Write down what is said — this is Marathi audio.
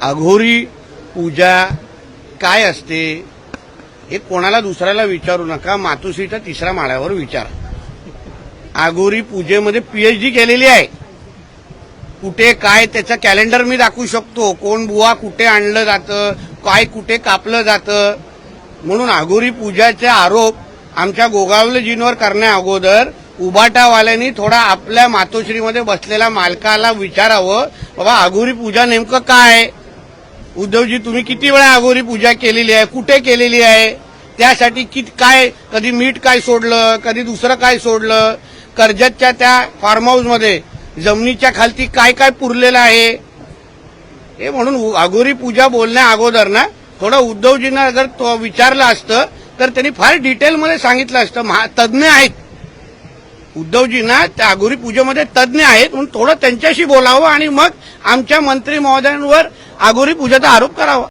अघोरी पूजा काय असते हे कोणाला दुसऱ्याला विचारू नका. मातोश्रीच्या 3ऱ्या माळ्यावर विचारा. अघोरी पूजेमध्ये पीएचडी केलेली आहे. कुठे काय त्याचं कॅलेंडर मी दाखवू शकतो. कोण बुवा कुठे आणलं जातं, काय कुठे कापलं जातं. म्हणून अघोरी पूजाचे आरोप आमच्या गोगावलेजींवर करण्या अगोदर उबाटावाल्यांनी थोडा आपल्या मातोश्रीमध्ये बसलेल्या मालकाला विचारावं, बाबा अघोरी पूजा नेमकं काय. उद्धवजी तुम्ही किती वेळा अघोरी पूजा केलेली आहे, कुठे केलेली आहे, त्यासाठी काय कधी मीठ काय सोडलं, कधी दुसरं काय सोडलं. कर्जतच्या त्या फार्म हाऊसमध्ये जमिनीच्या खालती काय काय पुरलेलं आहे. हे म्हणून अघोरी पूजा बोलण्या अगोदर ना थोडं उद्धवजींना अगर तो विचारलं असतं तर त्यांनी फार डिटेलमध्ये सांगितलं असतं. तज्ज्ञ आहेत उद्धवजींना, त्या अघोरी पूजेमध्ये तज्ज्ञ आहेत म्हणून थोडं त्यांच्याशी बोलावं आणि मग आमच्या मंत्री महोदयांवर अघोरी पूजेचा आरोप करावा.